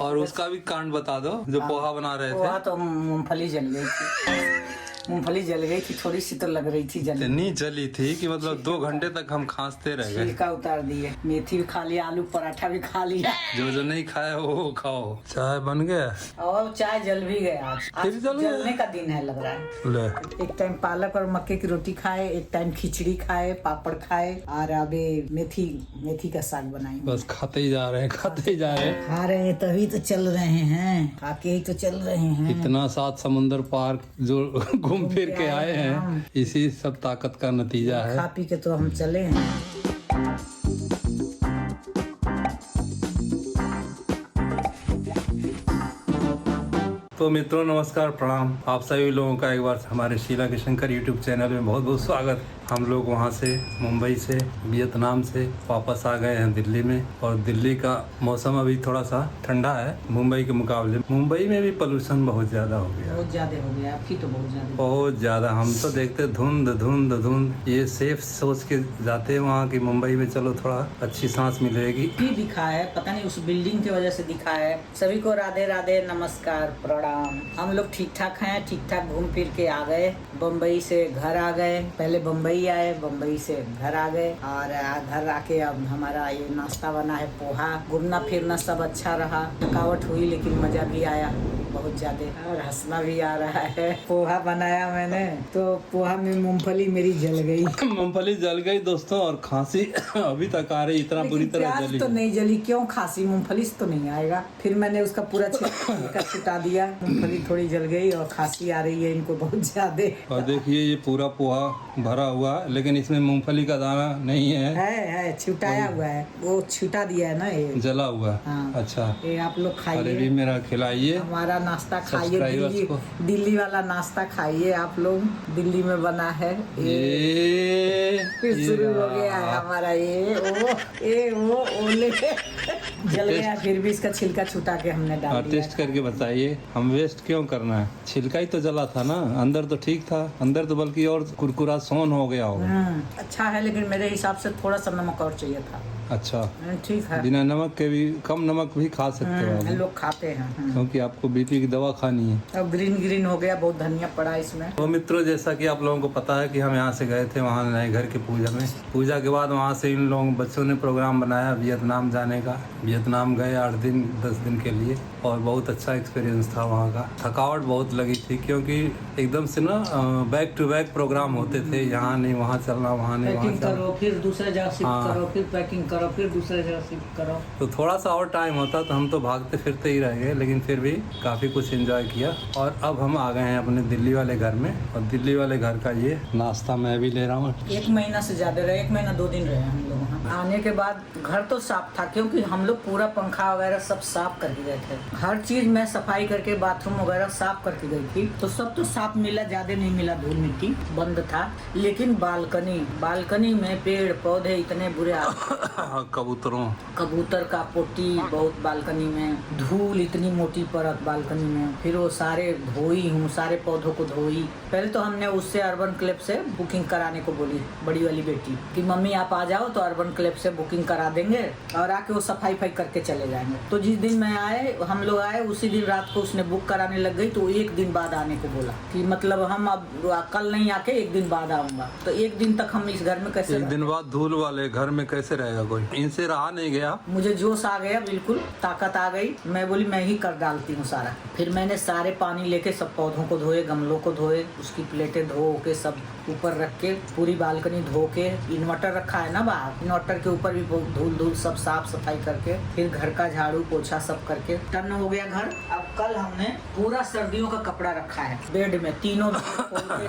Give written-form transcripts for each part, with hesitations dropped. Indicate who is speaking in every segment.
Speaker 1: और उसका भी कांड बता दो जो पोहा बना रहे थे।
Speaker 2: पोहा तो मूंगफली जल गई थी, मूंगफली जल गई थी, थोड़ी सी तो लग रही थी जल।
Speaker 1: इतनी जली थी कि मतलब 2 घंटे तक हम खांसते रह गए।
Speaker 2: छिलका उतार दिए, मेथी भी खा लिया, आलू पराठा भी खा लिया।
Speaker 1: जो नहीं खाया वो खाओ। चाय बन गया
Speaker 2: और चाय जल भी गया आज।
Speaker 1: फिर जल गया?
Speaker 2: जलने का दिन है लग रहा है।
Speaker 1: ले
Speaker 2: एक टाइम पालक और मक्के की रोटी खाए, एक टाइम खिचड़ी खाए, पापड़ खाए, और अबे मेथी का साग बनाए।
Speaker 1: बस खाते ही जा रहे हैं, खाते ही जा रहे हैं।
Speaker 2: खा रहे हैं तभी तो चल रहे हैं, खाके ही तो चल रहे हैं।
Speaker 1: इतना 7 समुंदर पार जो घूम फिर के आए हैं, इसी सब ताकत का नतीजा है।
Speaker 2: खा पी के तो हम चले हैं।
Speaker 1: तो मित्रों नमस्कार, प्रणाम। आप सभी लोगों का एक बार हमारे शीला के शंकर यूट्यूब चैनल में बहुत बहुत स्वागत। हम लोग वहाँ से मुंबई से वियतनाम से वापस आ गए हैं दिल्ली में, और दिल्ली का मौसम अभी थोड़ा सा ठंडा है मुंबई के मुकाबले। मुंबई में भी पोल्यूशन बहुत ज़्यादा हो गया,
Speaker 2: बहुत ज़्यादा हो गया, आपकी तो
Speaker 1: बहुत ज़्यादा। हम तो देखते धुंध धुंध धुंध, ये सेफ सोच के जाते हैं वहाँ की मुंबई में चलो थोड़ा अच्छी सांस मिलेगी।
Speaker 2: दिखा है, पता नहीं उस बिल्डिंग की वजह से दिखा है। सभी को राधे राधे, नमस्कार, प्रणाम। हम लोग ठीक ठाक हैं, ठीक ठाक घूम फिर के आ गए। बम्बई से घर आ गए, पहले बम्बई आए, बम्बई से घर आ गए, और घर आके अब हमारा ये नाश्ता बना है पोहा। घूमना फिरना सब अच्छा रहा, थकावट हुई लेकिन मजा भी आया बहुत ज्यादा, और हंसना भी आ रहा है। पोहा बनाया मैंने तो पोहा में मूंगफली मेरी जल गई।
Speaker 1: मूंगफली जल गई दोस्तों, और खांसी अभी तक आ रही, इतना बुरी तरह जली
Speaker 2: तो नहीं जली, क्यों खांसी, मूंगफली से तो नहीं आएगा। फिर मैंने उसका पूरा छिलका छुटा दिया, मूंगफली थोड़ी जल गई और खांसी आ रही है इनको बहुत ज्यादा।
Speaker 1: और देखिए ये पूरा पोहा भरा हुआ, लेकिन इसमें मूंगफली का दाना नहीं
Speaker 2: है छुटाया हुआ है, वो छुटा दिया है ना, ये
Speaker 1: जला हुआ।
Speaker 2: हाँ।
Speaker 1: अच्छा,
Speaker 2: ये आप लोग
Speaker 1: अरे
Speaker 2: खाइए,
Speaker 1: भी मेरा खिलाइए,
Speaker 2: हमारा नाश्ता खाइए,
Speaker 1: सब्सक्राइबर्स
Speaker 2: दिल्ली वाला नाश्ता खाइए आप लोग। दिल्ली में बना है
Speaker 1: ये
Speaker 2: फिर शुरू हो गया है हमारा ये वो ओले जल गया, फिर भी इसका छिलका छुटा के हमने डाल दिया।
Speaker 1: टेस्ट करके बताइए, हम वेस्ट क्यों करना है? छिलका ही तो जला था ना, अंदर तो ठीक था, अंदर तो बल्कि और कुरकुरा सोन हो गया होगा।
Speaker 2: अच्छा है, लेकिन मेरे हिसाब से थोड़ा सा नमक और चाहिए था।
Speaker 1: अच्छा,
Speaker 2: ठीक है,
Speaker 1: बिना नमक के भी, कम नमक भी खा सकते हो आप,
Speaker 2: लोग खाते हैं
Speaker 1: क्योंकि आपको बीपी की दवा खानी है।
Speaker 2: अब ग्रीन हो गया, बहुत धनिया पड़ा इसमें।
Speaker 1: तो मित्रों, जैसा कि आप लोगों को पता है कि हम यहाँ से गए थे वहाँ नए घर की पूजा में। पूजा के बाद वहाँ से इन लोगों बच्चों ने प्रोग्राम बनाया वियतनाम जाने का। वियतनाम गए 8 दिन 10 दिन के लिए, और बहुत अच्छा एक्सपीरियंस था वहाँ का। थकावट बहुत लगी थी, क्योंकि एकदम से ना बैक टू बैक प्रोग्राम होते थे, यहाँ नहीं वहाँ चलना, वहाँ नहीं वहाँ चलना,
Speaker 2: करो फिर दूसरे जगह शिफ्ट करो, फिर पैकिंग करो, फिर दूसरे जगह शिफ्ट करो।
Speaker 1: तो थोड़ा सा और टाइम होता तो हम तो भागते फिरते ही रह गए, लेकिन फिर भी काफ़ी कुछ एंजॉय किया। और अब हम आ गए हैं अपने दिल्ली वाले घर में, और दिल्ली वाले घर का ये नाश्ता मैं भी ले रहा हूँ।
Speaker 2: 1 महीना से ज्यादा रहे, 1 महीना 2 दिन रहे हम लोग वहाँ। आने के बाद घर तो साफ था, क्योंकि हम लोग पूरा पंखा वगैरह सब साफ करके गए थे। हर चीज मैं सफाई करके, बाथरूम वगैरह साफ करके गई थी, तो सब तो साफ मिला, ज्यादा नहीं मिला, धूल मिट्टी बंद था। लेकिन बालकनी में पेड़ पौधे इतने बुरे कबूतर का पोटी बहुत बालकनी में, धूल इतनी मोटी परत बालकनी में। फिर वो सारे धोई हूँ, सारे पौधों को धोई। पहले तो हमने उससे अर्बन क्लब से बुकिंग कराने को बोली, बड़ी वाली बेटी कि मम्मी आप आ जाओ तो अर्बन क्लब से बुकिंग करा देंगे, और आके वो सफाई करके चले जाएंगे। तो जिस दिन हम लोग आए उसी दिन रात को उसने बुक कराने लग गई, तो 1 दिन बाद आने को बोला कि मतलब हम अब कल नहीं आके 1 दिन बाद आऊंगा। तो 1 दिन तक हम इस घर में कैसे,
Speaker 1: 1 दिन बाद धूल वाले घर में कैसे रहेगा कोई? इनसे रहा नहीं गया। मुझे
Speaker 2: जोश आ गया, बिल्कुल ताकत आ गई। मैं बोली मैं ही कर डालती हूँ सारा। फिर मैंने सारे पानी लेके सब पौधों को धोए, गमलों को धोए, उसकी प्लेटें धो के सब ऊपर रख के, पूरी बालकनी धो के, इन्वर्टर रखा है ना बाहर, इन्वर्टर के ऊपर भी धूल सब साफ सफाई करके, फिर घर का झाड़ू पोछा सब करके टर्न हो गया घर। अब कल हमने पूरा सर्दियों का कपड़ा रखा है बेड में, तीनों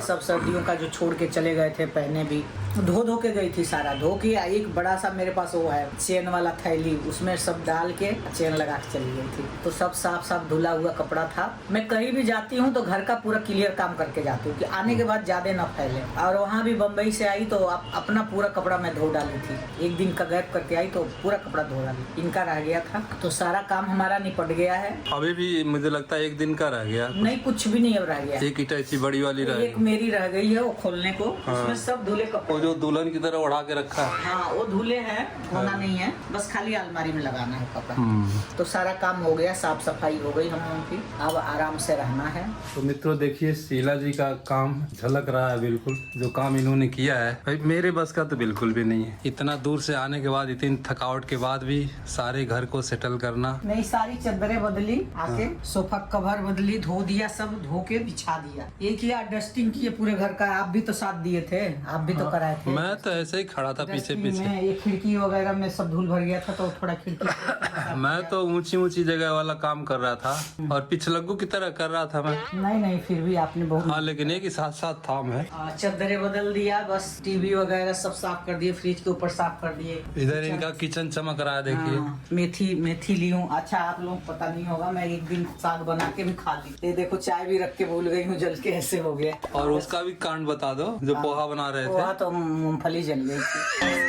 Speaker 2: सब सर्दियों का जो छोड़ के चले गए थे पहने भी, धो के गई थी सारा, धो के। एक बड़ा सा मेरे पास वो है चेन वाला थैली, उसमें सब डाल के चेन लगा के चली गई थी। तो सब साफ धुला हुआ कपड़ा था। मैं कहीं भी जाती हूँ तो घर का पूरा क्लियर काम करके जाती हूँ कि आने के बाद ज्यादा न फैले। और वहाँ भी बम्बई से आई तो अपना पूरा कपड़ा मैं धो डाली थी। एक दिन का गैप करके आई तो पूरा कपड़ा धो डाली। इनका रह गया था तो सारा काम हमारा निपट गया है।
Speaker 1: अभी भी मुझे लगता है एक दिन का रह गया।
Speaker 2: नहीं, कुछ भी नहीं अब रह गया।
Speaker 1: एक इटाची बड़ी वाली रह
Speaker 2: एक मेरी रह गई है वो खोलने को। उसमें सब धुले कपड़े,
Speaker 1: वो जो दुल्हन की तरह उड़ा के रखा है।
Speaker 2: हाँ वो धुले हैं, धोना नहीं है, बस खाली अलमारी में लगाना है कपड़ा। तो सारा काम हो गया, साफ सफाई हो गई हम लोगों की, अब आराम से रहना है।
Speaker 1: तो मित्रों देखिए शीला जी का काम झलक रहा है बिल्कुल। जो काम इन्होंने किया है भाई मेरे बस का तो बिल्कुल भी नहीं है। इतना दूर से आने के बाद, इतनी थकावट के बाद भी सारे घर को सेटल करना।
Speaker 2: नहीं, सारी चादरें बदली, आके सोफा कवर बदली, धो दिया, सब धो के बिछा दिया। ये किया, डस्टिंग किए पूरे घर का। आप भी तो साथ दिए थे, आप भी तो कराए थे।
Speaker 1: मैं तो ऐसे ही खड़ा था पीछे
Speaker 2: डस्टिंग
Speaker 1: पीछे।
Speaker 2: में ये खिड़की वगैरह में सब धूल भर गया था तो थोड़ा खिड़की
Speaker 1: मैं तो ऊंची ऊंची जगह वाला काम कर रहा था और पिछलग्गू की तरह कर रहा था मैं।
Speaker 2: नहीं, फिर भी आपने बहुत।
Speaker 1: हाँ लेकिन एक ही साथ साथ था मैं।
Speaker 2: चादरें बदल दिया, बस टीवी वगैरह सब साफ कर दिए, फ्रिज के ऊपर साफ कर दिए।
Speaker 1: इधर इनका किचन चमक रहा है देखिए।
Speaker 2: मेथी ली हूँ। अच्छा, आप लोग पता नहीं होगा, मैं एक दिन साग बना के भी खा ली। ये देखो चाय भी रख के भूल गई हूँ, जल के ऐसे हो गया।
Speaker 1: और उसका भी कांड बता दो जो पोहा बना रहे थे।
Speaker 2: पोहा तो मूंगफली जल गई थी।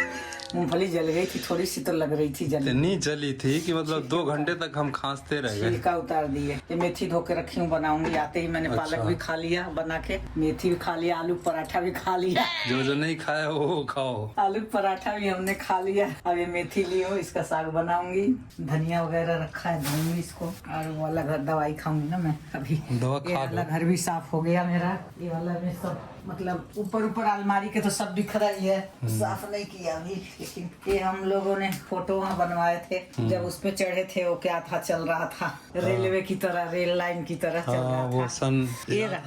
Speaker 2: मूंगफली जल गई थी, थोड़ी सी तो लग रही थी जल।
Speaker 1: इतनी जली थी कि मतलब 2 घंटे तक हम खांसते रह गए।
Speaker 2: छिलका उतार दिए। ये मेथी धो के रखी हूँ, बनाऊंगी। आते ही मैंने पालक भी खा लिया बना के, मेथी भी खा लिया, आलू पराठा भी खा लिया।
Speaker 1: जो नहीं खाया वो खाओ।
Speaker 2: आलू पराठा भी हमने खा लिया। अब ये मेथी ली हूँ, इसका साग बनाऊंगी। धनिया वगैरह रखा है, धोऊंगी इसको। और वो वाला घर दवाई खाऊंगी ना मैं अभी।
Speaker 1: दवा
Speaker 2: ये
Speaker 1: खा
Speaker 2: वाला घर भी साफ हो गया मेरा। ये वाला में सब मतलब ऊपर अलमारी के तो सब बिखरा ही है, साफ नहीं किया अभी। लेकिन ये हम लोगों ने फोटो वहाँ बनवाए थे, जब उस पे चढ़े थे वो क्या था, चल रहा था रेलवे की तरह, रेल लाइन की तरह चल रहा
Speaker 1: वो
Speaker 2: था।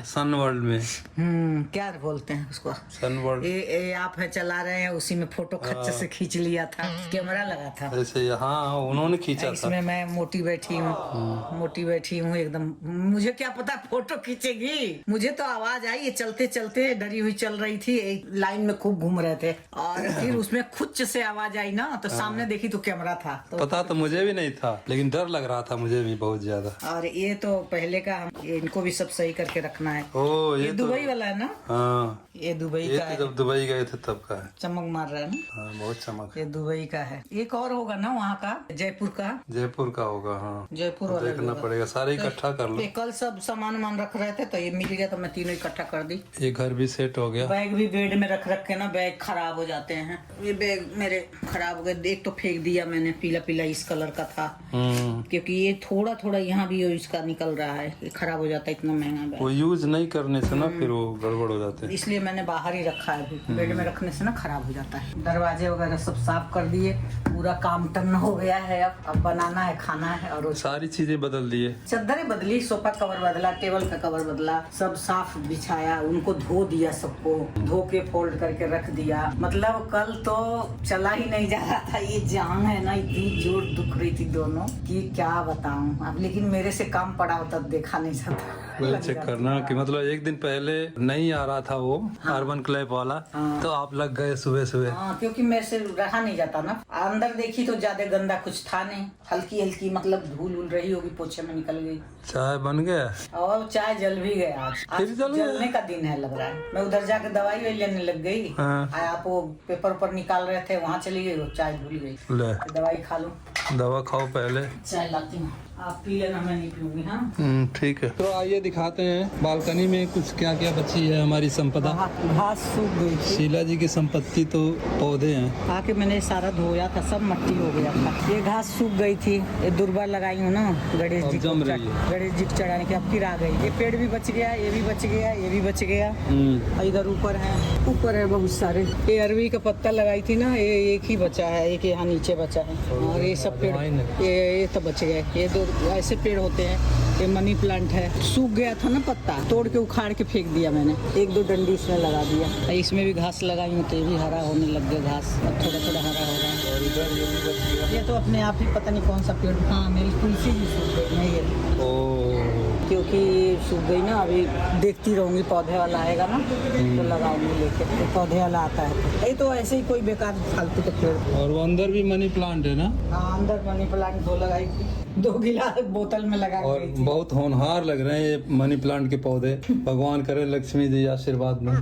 Speaker 1: सन वर्ल्ड में
Speaker 2: क्या बोलते हैं उसको,
Speaker 1: सन वर्ल्ड।
Speaker 2: ये आप है चला रहे हैं, उसी में फोटो खच्चे से खींच लिया था, कैमरा लगा था
Speaker 1: ऐसे। हाँ उन्होंने खींचा था।
Speaker 2: इसमें मैं मोटी बैठी हूँ एकदम। मुझे क्या पता फोटो खींचेगी, मुझे तो आवाज आई, ये चलते चलते डरी हुई चल रही थी, एक लाइन में खूब घूम रहे थे और फिर उसमें खुच से आवाज आई ना, तो सामने देखी तो कैमरा था। तो
Speaker 1: पता तो मुझे भी नहीं था, लेकिन डर लग रहा था मुझे भी बहुत ज्यादा।
Speaker 2: और ये तो पहले का, इनको भी सब सही करके रखना है।
Speaker 1: ओ ये
Speaker 2: दुबई वाला है ना?
Speaker 1: हाँ
Speaker 2: ये दुबई का है।
Speaker 1: जब दुबई गए थे तब का है।
Speaker 2: चमक मार रहा है ना?
Speaker 1: हाँ बहुत चमक।
Speaker 2: ये दुबई का है। एक और होगा ना वहाँ का, जयपुर का
Speaker 1: होगा। हाँ
Speaker 2: जयपुर वाला
Speaker 1: देखना पड़ेगा, सारे इकट्ठा कर लो।
Speaker 2: कल सब सामान रख रहे थे तो ये मिल गया तो मैं तीनों इकट्ठा कर दी।
Speaker 1: ये घर भी सेट हो गया।
Speaker 2: बैग भी बेड में रख के ना बैग खराब हो जाते हैं। ये बैग मेरे खराब हो गए, एक तो फेंक दिया मैंने, पीला इस कलर का था, क्योंकि ये थोड़ा यहाँ भी इसका निकल रहा है, ये खराब हो जाता है, इतना महंगा बैग।
Speaker 1: वो यूज नहीं करने से ना फिर वो गड़बड़ हो जाते हैं,
Speaker 2: इसलिए मैंने बाहर ही रखा है अभी। बेड में रखने से ना खराब हो जाता है। दरवाजे वगैरह सब साफ कर दिए, पूरा काम टन हो गया है। अब बनाना है, खाना है। और
Speaker 1: सारी चीजें बदल दिए,
Speaker 2: चादरें बदली, सोफा कवर बदला, टेबल का कवर बदला, सब साफ बिछाया, उनको धो दिया, सबको धो के फोल्ड करके रख दिया। मतलब कल तो चला ही नहीं जा रहा था, ये जान है ना, इतनी जोर दुख रही थी दोनों कि क्या बताऊं अब। लेकिन मेरे से काम पड़ा होता देखा नहीं जाता।
Speaker 1: चेक करना कि मतलब एक दिन पहले नहीं आ रहा था वो कार्बन क्लैप वाला, तो आप लग गए सुबह।
Speaker 2: हाँ, क्योंकि मेरे से रहा नहीं जाता ना। अंदर देखी तो ज्यादा गंदा कुछ था नहीं, हल्की मतलब धूल रही होगी, पोछे में निकल गई।
Speaker 1: चाय बन गया
Speaker 2: और चाय जल भी गया आज जलने का दिन है लग रहा है। मैं उधर जाके दवाई लेने लग गई।
Speaker 1: हाँ।
Speaker 2: आप वो पेपर पर निकाल रहे थे, वहाँ चली गई, वो चाय भूल गई। दवाई खा लूं,
Speaker 1: दवा खाओ पहले।
Speaker 2: चाय लाती हूँ, आप पी लेना, मैं नहीं पीऊंगी। हाँ
Speaker 1: ठीक है। तो आइए दिखाते हैं बालकनी में कुछ क्या बची है हमारी संपदा।
Speaker 2: घास सूख गई थी।
Speaker 1: शीला जी की संपत्ति तो पौधे हैं।
Speaker 2: आके मैंने सारा धोया था, सब मट्टी हो गया था। ये घास सूख गई थी, ये दुर्बा लगाई हूँ ना गणेश जी को चढ़ाने की, अब फिर आ गई। ये पेड़ भी बच गया, ये भी बच गया, ये भी बच गया। इधर ऊपर है बहुत सारे। ये अरवी का पत्ता लगाई थी ना, ये एक ही बचा है, एक यहाँ नीचे बचा है। और ये सब पेड़ ये तो बच गए। ये दो ऐसे पेड़ होते हैं। ये मनी प्लांट है, सूख गया था ना पत्ता, तोड़ के उखाड़ के फेंक दिया मैंने। 1-2 डंडी इसमें लगा दिया। इसमें भी घास लगाई हूँ तो ये भी हरा होने लग गया घास, अब थोड़ा हरा हो रहा है। और इधर ये भी बच गया। ये तो अपने आप ही पता नहीं कौन सा पेड़। हाँ, मेरी तुलसी भी सूख गई नहीं है, क्योंकि सूख गई ना। अभी देखती रहूंगी, पौधे वाला आएगा ना तो लगाऊंगी लेके। तो पौधे वाला आता है, ये तो ऐसे ही कोई बेकार फालतू के पेड़।
Speaker 1: और वो अंदर भी मनी प्लांट है ना?
Speaker 2: हाँ, अंदर मनी प्लांट 2 लगाई थी। 2 गिलास बोतल में लगा
Speaker 1: और
Speaker 2: के गई थी।
Speaker 1: बहुत होनहार लग रहे हैं ये मनी प्लांट के पौधे। भगवान करे लक्ष्मी जी आशीर्वाद में।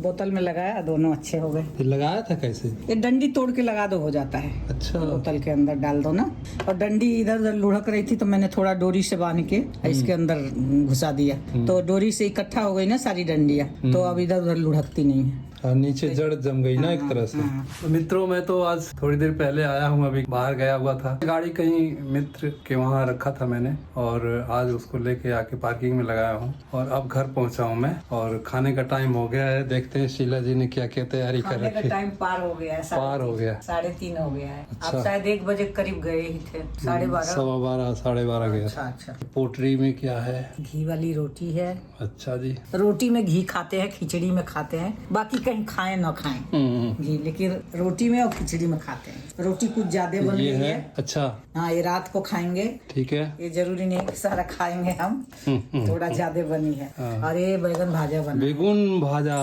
Speaker 2: बोतल में लगाया, दोनों अच्छे हो गए।
Speaker 1: फिर लगाया था कैसे?
Speaker 2: ये डंडी तोड़ के लगा दो, हो जाता है।
Speaker 1: अच्छा।
Speaker 2: बोतल के अंदर डाल दो ना। और डंडी इधर उधर लुढ़क रही थी तो मैंने थोड़ा डोरी से बांध के इसके अंदर घुसा दिया, तो डोरी से इकट्ठा हो गई ना सारी डंडियां, तो अब इधर उधर लुढ़कती नहीं है।
Speaker 1: और नीचे जड़ जम गई ना एक तरह से। तो मित्रों, मैं तो आज थोड़ी देर पहले आया हूँ, अभी बाहर गया हुआ था। गाड़ी कहीं मित्र के वहाँ रखा था मैंने, और आज उसको लेके आके पार्किंग में लगाया हूँ और अब घर पहुँचा हूँ मैं। और खाने का टाइम हो गया है, देखते हैं शीला जी ने क्या क्या तैयारी कर
Speaker 2: खाने का
Speaker 1: रखी है।
Speaker 2: टाइम पार हो गया है,
Speaker 1: पार हो गया,
Speaker 2: 3:30 हो गया है।
Speaker 1: अच्छा।
Speaker 2: आप शायद 1 बजे करीब गए ही थे, 12:30।
Speaker 1: 12:15 12:30 गया।
Speaker 2: अच्छा अच्छा।
Speaker 1: पोटरी में क्या है?
Speaker 2: घी वाली रोटी है।
Speaker 1: अच्छा जी।
Speaker 2: रोटी में घी खाते हैं, खिचड़ी में खाते हैं, बाकी कहीं खाएं ना खाएं घी, लेकिन रोटी में और खिचड़ी में खाते हैं। रोटी कुछ ज्यादा बन
Speaker 1: ये
Speaker 2: गई
Speaker 1: है।
Speaker 2: है।
Speaker 1: अच्छा,
Speaker 2: हाँ, ये रात को खाएंगे।
Speaker 1: ठीक है।
Speaker 2: ये जरूरी नहीं कि सारा खाएंगे हम, थोड़ा ज्यादा बनी है। और ये बैगन भाजा बना,
Speaker 1: बेगुन भाजा,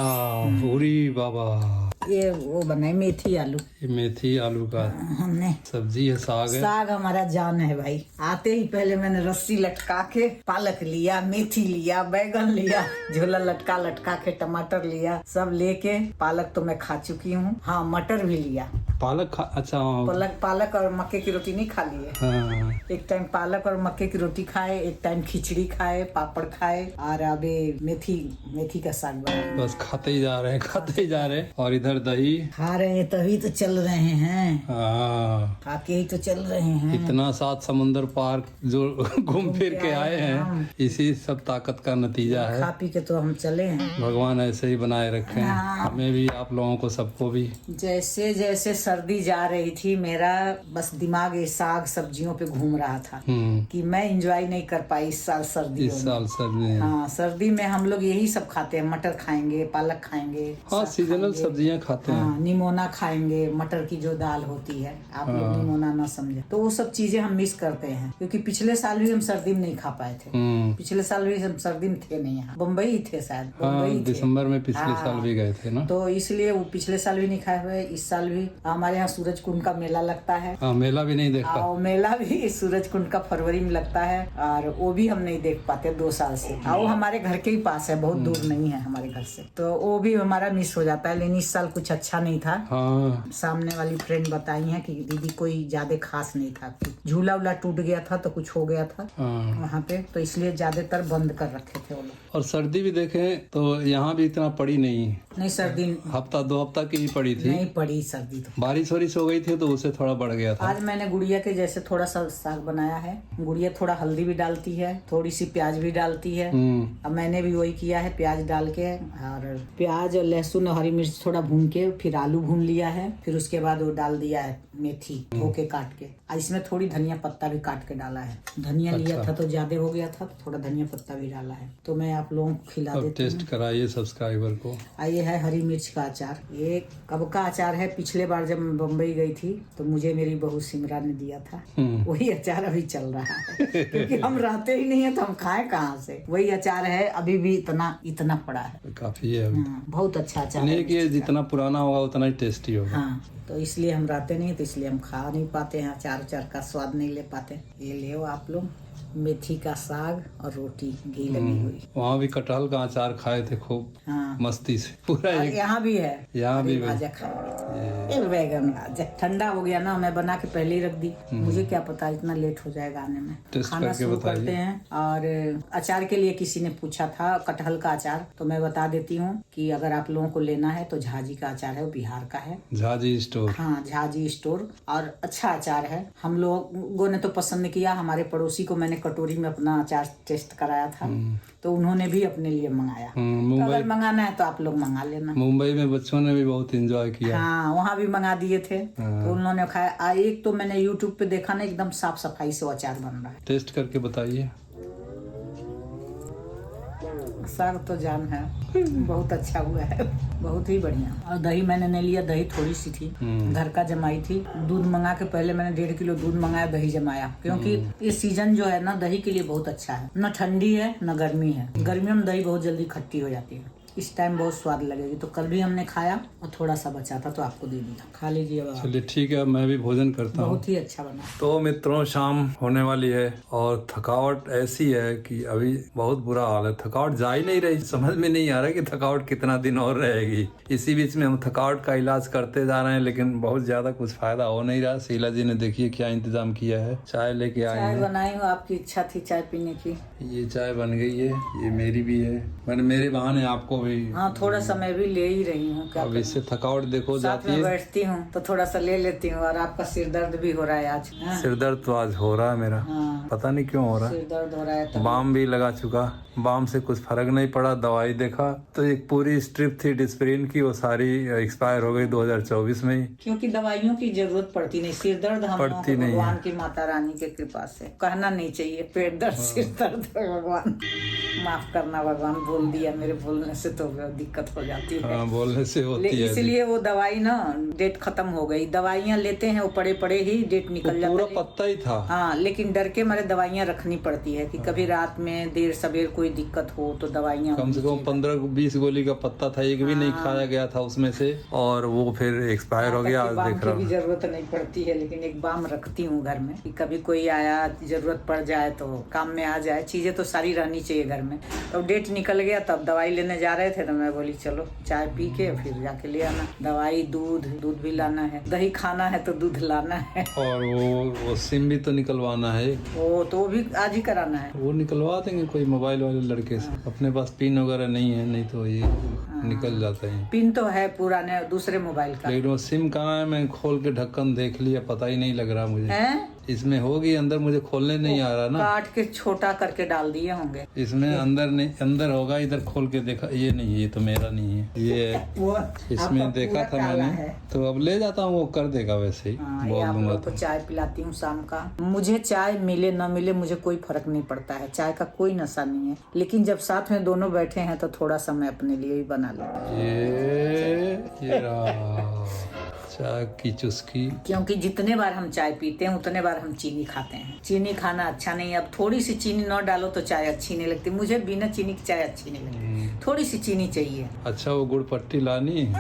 Speaker 1: पूरी बाबा।
Speaker 2: ये वो बनाए मेथी आलू।
Speaker 1: ये मेथी आलू का
Speaker 2: हमने
Speaker 1: सब्जी है, साग है।
Speaker 2: साग हमारा जान है भाई। आते ही पहले मैंने रस्सी लटका के पालक लिया, मेथी लिया, बैगन लिया, झोला लटका लटका के टमाटर लिया, सब लेके। पालक तो मैं खा चुकी हूँ, हाँ मटर भी लिया।
Speaker 1: पालक अच्छा।
Speaker 2: पालक और मक्के की रोटी नहीं खा लिए।
Speaker 1: हाँ।
Speaker 2: एक टाइम पालक और मक्के की रोटी खाए, एक टाइम खिचड़ी खाए, पापड़ खाए, और अभी मेथी का साग बनाए।
Speaker 1: बस खाते ही जा रहे हैं, खाते ही जा रहे हैं। और इधर दही
Speaker 2: खा रहे हैं तभी तो चल रहे हैं,
Speaker 1: हाँ।
Speaker 2: खा के ही तो चल रहे हैं।
Speaker 1: इतना 7 समुंदर पार जो घूम फिर के आए हैं, इसी सब ताकत का नतीजा है।
Speaker 2: खा पी के तो हम चले हैं।
Speaker 1: भगवान ऐसे ही बनाए रखे हैं, हमें भी, आप लोगों को, सबको भी।
Speaker 2: जैसे जैसे सर्दी जा रही थी, मेरा बस दिमाग ये साग सब्जियों पे घूम रहा था कि मैं एंजॉय नहीं कर पाई इस साल सर्दी।
Speaker 1: इस साल सर्दी।
Speaker 2: हाँ, सर्दी में हम लोग यही सब खाते हैं, मटर खाएंगे, पालक खाएंगे,
Speaker 1: हाँ, सीजनल सब्जियां खाते हैं।
Speaker 2: हाँ, निमोना खाएंगे, मटर की जो दाल होती है, आप लोग निमोना ना समझे, तो वो सब चीजें हम मिस करते हैं। क्योंकि पिछले साल भी हम सर्दी में नहीं खा पाए थे। पिछले साल भी हम सर्दी में थे नहीं, यहाँ बम्बई ही थे शायद।
Speaker 1: हाँ, दिसंबर में पिछले साल भी गए थे ना,
Speaker 2: तो इसलिए वो पिछले साल भी नहीं खाए हुए। इस साल भी हमारे यहाँ सूरज कुंड का मेला लगता है।
Speaker 1: हाँ, मेला भी नहीं देखा।
Speaker 2: और मेला भी सूरज कुंड का फरवरी में लगता है, और वो भी हम नहीं देख पाते 2 साल से। वो हमारे घर के ही पास है, बहुत दूर नहीं है हमारे घर से, तो वो भी हमारा मिस हो जाता है। लेकिन इस साल कुछ अच्छा नहीं था।
Speaker 1: हाँ।
Speaker 2: सामने वाली फ्रेंड बताई है कि दीदी कोई ज्यादा खास नहीं था, झूला उला टूट गया था तो कुछ हो गया था वहाँ पे, तो इसलिए ज्यादातर बंद कर रखे थे वो लोग।
Speaker 1: और सर्दी भी देखें तो यहाँ भी इतना पड़ी नहीं
Speaker 2: सर्दी
Speaker 1: हफ्ता 2 हफ्ता की ही पड़ी थी।
Speaker 2: नहीं पड़ी सर्दी तो।
Speaker 1: बारिश वारिश हो गई थी तो उसे थोड़ा बढ़ गया था।
Speaker 2: आज मैंने गुड़िया के जैसे थोड़ा सा साग बनाया है। गुड़िया थोड़ा हल्दी भी डालती है, थोड़ी सी प्याज भी डालती है। अब मैंने भी वही किया है, प्याज डाल के, और प्याज और लहसुन और हरी मिर्च थोड़ा भून के, फिर आलू भून लिया है, फिर उसके बाद वो डाल दिया है मेथी धो के काट के, और इसमें थोड़ी धनिया पत्ता भी काट के डाला है। धनिया लिया था तो ज्यादा हो गया था, तो थोड़ा धनिया पत्ता भी डाला है। तो मैं आप लोगों को खिला देती हूँ।
Speaker 1: टेस्ट कराइए सब्सक्राइबर को।
Speaker 2: ये है हरी मिर्च का अचार। ये कब का अचार है, पिछले बार जब मैं बम्बई गई थी तो मुझे मेरी बहू सिमरा ने दिया था। वही अचार अभी चल रहा है क्योंकि हम रहते ही नहीं है तो हम खाएं कहाँ से। वही अचार है, अभी भी इतना पड़ा है,
Speaker 1: काफी है अभी।
Speaker 2: बहुत अच्छा अचार है।
Speaker 1: कि जितना पुराना होगा उतना ही टेस्टी होगा।
Speaker 2: हाँ, तो इसलिए हम रहते नहीं, तो इसलिए हम खा नहीं पाते हैं, अचार का स्वाद नहीं ले पाते। ये ले आप लोग, मेथी का साग और रोटी घी लगी हुई।
Speaker 1: वहाँ भी कटहल का अचार खाए थे खूब।
Speaker 2: हाँ,
Speaker 1: मस्ती से पूरा एक।
Speaker 2: यहाँ भी है,
Speaker 1: यहाँ भी
Speaker 2: भाजा खाए, बैगन भाजा। ठंडा हो गया ना, मैं बना के पहले ही रख दी। मुझे क्या पता इतना लेट हो जाएगा आने में। खाना शुरू करते हैं। और अचार के लिए किसी ने पूछा था कटहल का अचार, तो मैं बता देती हूँ कि अगर आप लोगों को लेना है तो झाजी का अचार है, वो बिहार का है, झाजी स्टोर। हाँ, झाजी स्टोर, और अच्छा अचार है। हम लोगों ने तो पसंद किया। हमारे पड़ोसी को मैंने कटोरी में अपना अचार टेस्ट कराया था, तो उन्होंने भी अपने लिए मंगाया। तो अगर मंगाना है तो आप लोग मंगा लेना।
Speaker 1: मुंबई में बच्चों ने भी बहुत एंजॉय किया।
Speaker 2: हाँ, वहाँ भी मंगा दिए थे, तो उन्होंने खाया। एक तो मैंने YouTube पे देखा ना, एकदम साफ सफाई से वो अचार बन रहा है।
Speaker 1: टेस्ट करके बताइए।
Speaker 2: साग तो जान है, बहुत अच्छा हुआ है, बहुत ही बढ़िया। और दही मैंने नहीं लिया, दही थोड़ी सी थी, घर का जमाई थी। दूध मंगा के पहले मैंने 1.5 किलो दूध मंगाया, दही जमाया, क्योंकि ये सीजन जो है ना दही के लिए बहुत अच्छा है। न ठंडी है न गर्मी है। गर्मियों में दही बहुत जल्दी खट्टी हो जाती है, इस टाइम बहुत स्वाद लगेगी। तो कल भी हमने खाया और थोड़ा सा बचा था तो आपको दे दिया, खा लीजिए बाबा।
Speaker 1: चलिए ठीक है, मैं भी भोजन करता हूँ।
Speaker 2: बहुत ही अच्छा बना।
Speaker 1: तो मित्रों, शाम होने वाली है और थकावट ऐसी है कि अभी बहुत बुरा हाल है। थकावट जा ही नहीं रही, समझ में नहीं आ रहा कि थकावट कितना दिन और रहेगी। इसी बीच में हम थकावट का इलाज करते जा रहे हैं, लेकिन बहुत ज्यादा कुछ फायदा हो नहीं रहा। शीला जी ने देखिए क्या इंतजाम किया है, चाय लेके आए
Speaker 2: चाय
Speaker 1: हैं।
Speaker 2: बनाई हूँ, आपकी इच्छा थी चाय पीने की।
Speaker 1: ये चाय बन गई है, ये मेरी भी है। मैंने मेरे बहाने आपको भी।
Speaker 2: हाँ, थोड़ा सा मैं भी ले ही रही हूँ। क्या
Speaker 1: अब इससे थकावट देखो
Speaker 2: साथ
Speaker 1: जाती
Speaker 2: में
Speaker 1: है।
Speaker 2: बैठती हूँ तो थोड़ा सा ले लेती हूँ। और आपका सिर दर्द भी हो रहा है आज। हाँ?
Speaker 1: सिर दर्द तो आज हो रहा है मेरा,
Speaker 2: हाँ,
Speaker 1: पता नहीं क्यों हो रहा है।
Speaker 2: सिर दर्द हो रहा है। तो
Speaker 1: बाम भी लगा चुका, बाम से कुछ फर्क नहीं पड़ा। दवाई देखा तो एक पूरी स्ट्रिप थी डिस्प्रिन की, वो सारी एक्सपायर हो गई 2024 में ही।
Speaker 2: क्योंकि दवाइयों की जरूरत पड़ती नहीं, सिर दर्द हम लोगों को भगवान की माता रानी के कृपा से कहना नहीं चाहिए। पेट दर्द सिर दर्द भगवान माफ करना, भगवान बोल दिया, मेरे बोलने से तो दिक्कत हो जाती है।
Speaker 1: हाँ, बोलने से होती है।
Speaker 2: इसलिए वो दवाई ना डेट खत्म हो गई। दवाइयाँ लेते हैं वो पड़े पड़े ही डेट निकल जाता
Speaker 1: पूरा
Speaker 2: है।
Speaker 1: पत्ता ही था।
Speaker 2: हाँ, लेकिन डर के मारे दवाइयाँ रखनी पड़ती है कि कभी रात में देर सवेर कोई दिक्कत हो तो दवाइयाँ।
Speaker 1: कम से कम 15-20 गोली का पत्ता था, एक भी नहीं खाया गया था उसमें से, और वो फिर एक्सपायर हो गया। आज देख रहा
Speaker 2: की
Speaker 1: हूँ।
Speaker 2: जरूरत नहीं पड़ती है, लेकिन एक बाम रखती हूँ घर में कि कभी कोई आया जरूरत पड़ जाए तो काम में आ जाए। चीजें तो सारी रहनी चाहिए घर में। तो डेट निकल गया, तब दवाई लेने जा रहे थे तो मैं बोली चलो चाय पी के फिर जाके ले आना दवाई। दूध भी लाना है, दही खाना है तो दूध लाना है।
Speaker 1: और वो सिम भी तो निकलवाना है।
Speaker 2: वो तो भी आज ही कराना है।
Speaker 1: वो निकलवा देंगे कोई मोबाइल वाले लड़के से। अपने पास पिन वगैरह नहीं है, नहीं तो ये निकल जाता है।
Speaker 2: पिन तो है पुराने दूसरे मोबाइल का,
Speaker 1: लेकिन वो सिम कहाँ है? मैं खोल के ढक्कन देख लिया, पता ही नहीं लग रहा मुझे।
Speaker 2: है
Speaker 1: इसमें होगी अंदर, मुझे खोलने नहीं आ रहा ना।
Speaker 2: काट के छोटा करके डाल दिए होंगे
Speaker 1: इसमें अंदर नहीं, अंदर होगा। इधर खोल के देखा, ये नहीं, ये तो मेरा नहीं है। ये
Speaker 2: वो
Speaker 1: इसमें देखा था मैंने, तो अब ले जाता हूँ, वो कर देगा वैसे ही। बोल
Speaker 2: आप
Speaker 1: दूंगा
Speaker 2: लोगों को चाय पिलाती हूँ शाम का। मुझे चाय मिले न मिले मुझे कोई फर्क नहीं पड़ता है, चाय का कोई नशा नहीं है। लेकिन जब साथ में दोनों बैठे हैं तो थोड़ा सा मैं अपने लिए भी बना लेता हूँ।
Speaker 1: ये रहा चाय की चुस्की।
Speaker 2: क्योंकि जितने बार हम चाय पीते हैं उतने बार हम चीनी खाते हैं। चीनी खाना अच्छा नहीं है। अब थोड़ी सी चीनी न डालो तो चाय अच्छी नहीं लगती। मुझे बिना चीनी की चाय अच्छी नहीं लगती, थोड़ी सी चीनी चाहिए।
Speaker 1: अच्छा, वो गुड़ पट्टी लानी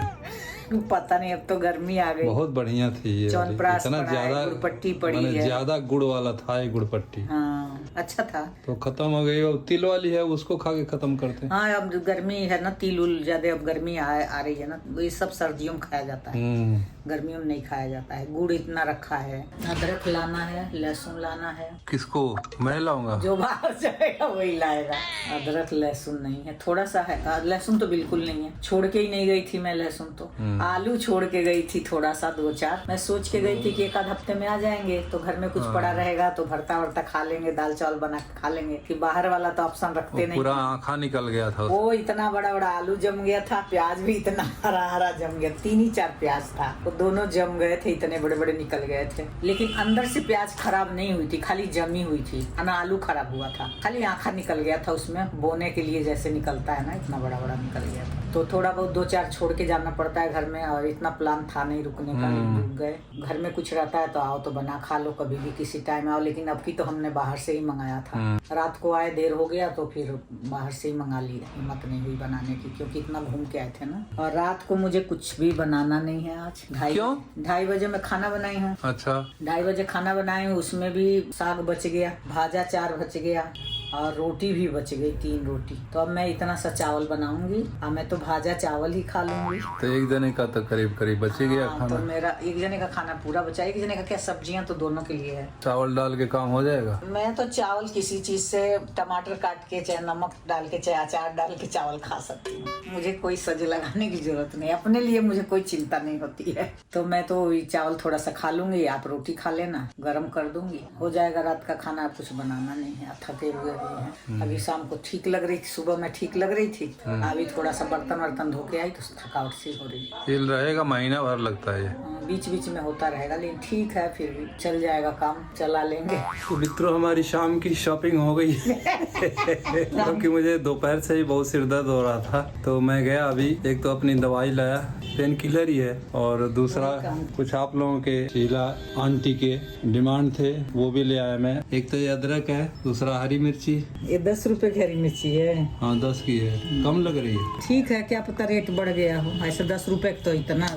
Speaker 2: पता नहीं, अब तो गर्मी आ गई।
Speaker 1: बहुत बढ़िया थी ये वाली।
Speaker 2: च्यवनप्राश
Speaker 1: इतना
Speaker 2: पड़ा है,
Speaker 1: ज्यादा
Speaker 2: गुड़पट्टी पड़ी है।
Speaker 1: ज्यादा गुड़ वाला था ये गुड़ पट्टी।
Speaker 2: हाँ, अच्छा था।
Speaker 1: तो खत्म हो गई। और तिल वाली है, उसको खा के खत्म करते हैं।
Speaker 2: हाँ, अब गर्मी है ना, तिल उल ज्यादा अब गर्मी आ रही है ना, ये सब सर्दियों में खाया जाता है, गर्मियों में नहीं खाया जाता है। गुड़ इतना रखा है। अदरक लाना है, लहसुन लाना है।
Speaker 1: किसको? मैं लाऊंगा?
Speaker 2: जो बाहर जाएगा वही लाएगा। अदरक लहसुन नहीं है, थोड़ा सा है। लहसुन तो बिल्कुल नहीं है, छोड़ के ही नहीं गई थी मैं लहसुन तो। आलू छोड़ के गई थी थोड़ा सा, 2-4। मैं सोच के गई थी कि 1 आध हफ्ते में आ जाएंगे तो घर में कुछ पड़ा रहेगा तो भरता वर्ता खा लेंगे, दाल चावल बना के खा लेंगे। कि बाहर वाला तो ऑप्शन रखते नहीं।
Speaker 1: पूरा आँखा निकल गया था।
Speaker 2: वो इतना बड़ा बड़ा आलू जम गया था, प्याज भी इतना हरा हरा जम गया। 3-4 प्याज था, वो दोनों जम गए थे, इतने बड़े बड़े निकल गए थे। लेकिन अंदर से प्याज खराब नहीं हुई थी, खाली जमी हुई थी। आलू खराब हुआ था, खाली आँखा निकल गया था उसमें, बोने के लिए जैसे निकलता है ना, इतना बड़ा बड़ा निकल गया था। तो थोड़ा बहुत 2-4 छोड़ के जाना पड़ता है घर में। और इतना प्लान था नहीं रुकने का, रुक गए। घर में कुछ रहता है तो आओ तो बना खा लो, कभी भी किसी टाइम आओ। लेकिन अब की तो हमने बाहर से ही मंगाया था। रात को आए, देर हो गया तो फिर बाहर से ही मंगा लिया। हिम्मत नहीं हुई बनाने की, क्योंकि इतना घूम के आए थे ना। और रात को मुझे कुछ भी बनाना नहीं है आज। 2:30 बजे मैं खाना बनाई हूँ।
Speaker 1: अच्छा,
Speaker 2: 2:30 बजे खाना बनाई हूँ। उसमें भी साग बच गया, भाजा 4 बच गया और रोटी भी बच गई, 3 रोटी। तो अब मैं इतना सा चावल बनाऊंगी और मैं तो भाजा चावल ही खा लूंगी।
Speaker 1: तो एक जने का तो करीब करीब बच ही गया खाना।
Speaker 2: तो मेरा एक जने का खाना पूरा बचा। एक जने का क्या, सब्जियां तो दोनों के लिए है।
Speaker 1: चावल डाल के काम हो जाएगा।
Speaker 2: मैं तो चावल किसी चीज से, टमाटर काट के चाहे नमक डाल के चाहे अचार डाल के चावल खा सकती हूँ। मुझे कोई सज लगाने की जरूरत नहीं, अपने लिए मुझे कोई चिंता नहीं होती है। तो मैं तो चावल थोड़ा सा खा लूंगी, आप रोटी खा लेना, गरम कर दूंगी, हो जाएगा रात का खाना। कुछ बनाना नहीं है, थके हुए हैं। अभी शाम को ठीक लग रही थी, सुबह में ठीक लग रही थी। अभी थोड़ा सा बर्तन वर्तन धो के आई तो थकावट सी हो रही है।
Speaker 1: ये रहेगा, महीना भर लगता है।
Speaker 2: बीच बीच में होता रहेगा, लेकिन ठीक है, फिर भी चल जाएगा, काम चला लेंगे।
Speaker 1: तो मित्रों हमारी शाम की शॉपिंग हो गई क्योंकि मुझे दोपहर से ही बहुत सिर दर्द हो रहा था, तो मैं गया अभी। एक तो अपनी दवाई लाया, पेन किलर ही है, और दूसरा कुछ आप लोगों के शीला आंटी के डिमांड थे वो भी ले आया मैं। एक तो ये अदरक है, दूसरा हरी मिर्ची।
Speaker 2: ये 10 रुपए की हरी मिर्ची है।
Speaker 1: हाँ 10 की है, कम लग रही है।
Speaker 2: ठीक है, क्या पता रेट बढ़ गया हो, ऐसे 10 रुपए तो इतना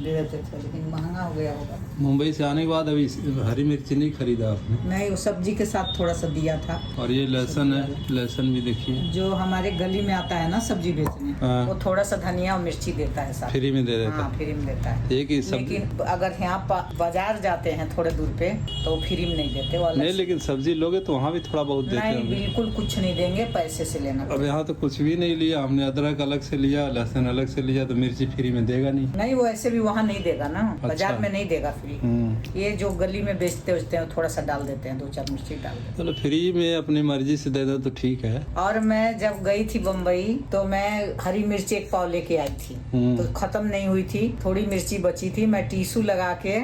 Speaker 2: दे देते थे, लेकिन महंगा हो गया होगा।
Speaker 1: मुंबई से आने के बाद अभी हरी मिर्ची नहीं खरीदा आपने?
Speaker 2: नहीं, वो सब्जी के साथ थोड़ा सा दिया था।
Speaker 1: और ये लहसुन है, लहसुन भी देखिए,
Speaker 2: जो हमारे गली में आता है ना सब्जी बेचने,
Speaker 1: हाँ।
Speaker 2: वो थोड़ा सा धनिया और मिर्ची देता है साथ,
Speaker 1: फ्री में दे देता
Speaker 2: हाँ
Speaker 1: है।
Speaker 2: फ्री में देता है।
Speaker 1: एक ही सब्जी,
Speaker 2: लेकिन अगर यहाँ बाजार जाते हैं थोड़े दूर पे तो फ्री में नहीं देते, वो अलग
Speaker 1: नहीं
Speaker 2: से।
Speaker 1: लेकिन सब्जी लोगे तो वहाँ भी थोड़ा बहुत देते
Speaker 2: नहीं,
Speaker 1: होंगे।
Speaker 2: बिल्कुल कुछ नहीं देंगे, पैसे से लेना।
Speaker 1: अब यहाँ तो कुछ भी नहीं लिया हमने, अदरक अलग से लिया, लहसुन अलग से लिया, तो मिर्ची फ्री में देगा नहीं।
Speaker 2: नहीं, वो ऐसे भी वहाँ नहीं देगा ना, बाजार में नहीं देगा फ्री। ये जो गली में बेचते हैं थोड़ा सा डाल देते हैं, 2-4 मिर्ची डाल देते हैं।
Speaker 1: चलो फ्री में अपनी मर्जी से दे दो तो ठीक है।
Speaker 2: और मैं जब गई थी बम्बई तो मैं हरी मिर्ची 1 पाव लेके आई थी, तो खत्म नहीं हुई थी, थोड़ी मिर्ची बची थी, मैं टिश्यू लगा के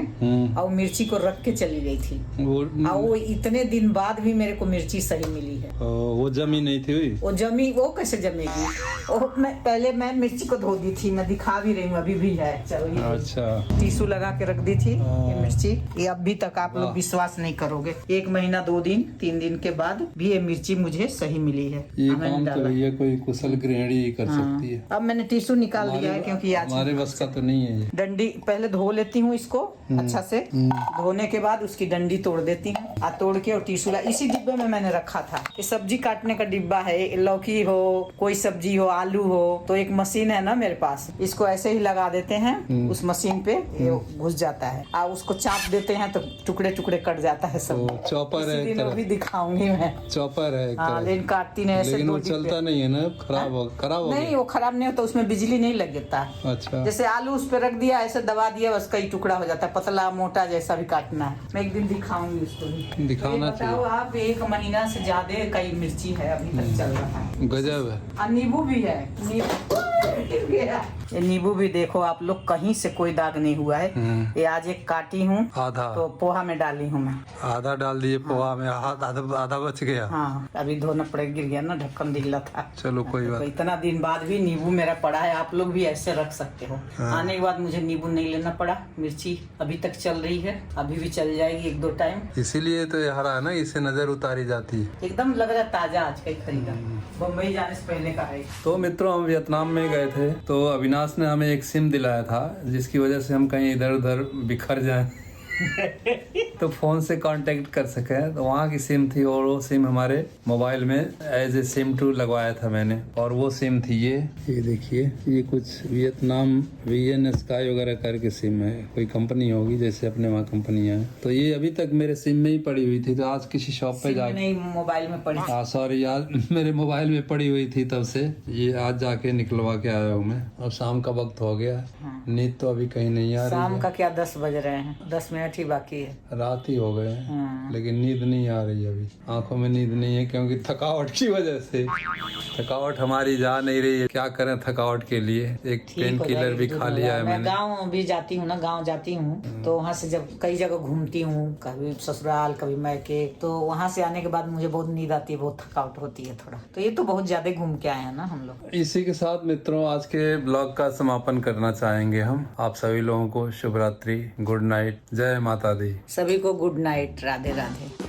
Speaker 2: और मिर्ची को रख के चली गई थी। वो इतने दिन बाद भी मेरे को मिर्ची सही मिली है।
Speaker 1: वो जमी नहीं थी हुई?
Speaker 2: वो जमी, वो कैसे जमेगी? वो मैं मिर्ची को धो दी थी, मैं दिखा भी रही हूँ, अभी भी है। चलो,
Speaker 1: अच्छा,
Speaker 2: टिश्यू लगा के रख दी थी ये मिर्ची। ये अभी तक आप लोग विश्वास नहीं करोगे, 1 महीना 2 दिन 3 दिन के बाद भी ये मिर्ची मुझे सही मिली है।
Speaker 1: ये काम तो भैया कोई कुशल गृहिणी ही कर सकती है।
Speaker 2: अब मैंने टिश्यू निकाल दिया है, क्योंकि आज
Speaker 1: हमारे बस का तो नहीं है ये।
Speaker 2: डंडी पहले धो लेती हूँ इसको अच्छा से, धोने के बाद उसकी डंडी तोड़ देती हूँ, तोड़ के और टिश्यू इसी डिब्बे में मैंने रखा था। ये सब्जी काटने का डिब्बा है, लौकी हो, कोई सब्जी हो, आलू हो, तो एक मशीन है ना मेरे पास, इसको ऐसे ही लगा देते हैं, उस मशीन पे ये घुस जाता है, और उसको चाप देते हैं तो टुकड़े टुकड़े कट जाता है सब।
Speaker 1: चॉपर है,
Speaker 2: इसीलिए भी दिखाऊंगी मैं।
Speaker 1: चॉपर है,
Speaker 2: लेकिन काटती नहीं ऐसे,
Speaker 1: लेकिन वो चलता नहीं है ना, खराब हो
Speaker 2: नहीं, वो खराब नहीं होता, उसमें बिजली नहीं लगता।
Speaker 1: अच्छा,
Speaker 2: जैसे आलू उस पर रख दिया, ऐसे दबा दिया, बस कई टुकड़ा हो जाता है, पतला मोटा जैसा भी काटना है। मैं एक दिन दिखाऊंगी उसको भी।
Speaker 1: दिखाना चाहिए।
Speaker 2: आप 1 महीना से ज्यादा कई मिर्ची है अभी तक चल रहा है।
Speaker 1: गजब है।
Speaker 2: और नींबू भी है, ये नींबू भी देखो आप लोग, कहीं से कोई दाग नहीं हुआ है। ये आज एक काटी हूँ,
Speaker 1: आधा
Speaker 2: तो पोहा में डाली हूँ मैं,
Speaker 1: आधा डाल दिए पोहा में, आधा बच गया।
Speaker 2: हाँ, अभी धोना पड़ेगा, गिर गया ना, ढक्कन ढीला था।
Speaker 1: चलो कोई बात।
Speaker 2: तो इतना दिन बाद भी नींबू मेरा पड़ा है, आप लोग भी ऐसे रख सकते हो। आने के बाद मुझे नींबू नहीं लेना पड़ा। मिर्ची अभी तक चल रही है, अभी भी चल जाएगी 1-2 टाइम।
Speaker 1: इसीलिए तो ये हरा है ना, इससे नजर उतारी जाती है।
Speaker 2: एकदम लग रहा है ताजा, आज का ही खरीदा, बम्बई जाने से पहले का है।
Speaker 1: तो मित्रों हम वियतनाम में गए थे, तो अविनाश ने हमें एक सिम दिलाया था, जिसकी वजह से हम कहीं इधर उधर बिखर जाएं तो फोन से कांटेक्ट कर सके। तो वहाँ की सिम थी, और वो सिम हमारे मोबाइल में एज ए सिम 2 लगवाया था मैंने, और वो सिम थी ये देखिए, ये कुछ वियतनाम VN स्काई वगैरह करके सिम है, कोई कंपनी होगी, जैसे अपने वहाँ कंपनियां हैं। तो ये अभी तक मेरे सिम में ही पड़ी हुई थी, तो आज किसी शॉप पे जाके,
Speaker 2: नहीं मोबाइल में पड़ी,
Speaker 1: सॉरी यार, मेरे मोबाइल में पड़ी हुई थी, तब से ये आज जाके निकलवा के आया हूँ मैं। और शाम का वक्त हो गया, नींद तो अभी कहीं नहीं आ रही।
Speaker 2: शाम का क्या 10 बज रहे हैं, 10 मिनट ही बाकी है,
Speaker 1: रात ही हो गए, लेकिन नींद नहीं आ रही अभी, आंखों में नींद नहीं है, क्योंकि थकावट की वजह से थकावट हमारी जा नहीं रही है। क्या करें थकावट के लिए, एक पेन किलर भी खा लिया है मैंने।
Speaker 2: गाँव भी जाती हूँ ना, गाँव जाती हूँ तो वहाँ से जब कई जगह घूमती हूँ, कभी ससुराल कभी मैके, तो वहाँ से आने के बाद मुझे बहुत नींद आती है, बहुत थकावट होती है थोड़ा। तो ये तो बहुत ज्यादा घूम के आए हैं ना हम लोग।
Speaker 1: इसी के साथ मित्रों आज के ब्लॉग का समापन करना चाहेंगे हम। आप सभी लोगों को शुभ रात्रि, गुड नाइट, जय माता दी।
Speaker 2: सभी को गुड नाइट, राधे राधे।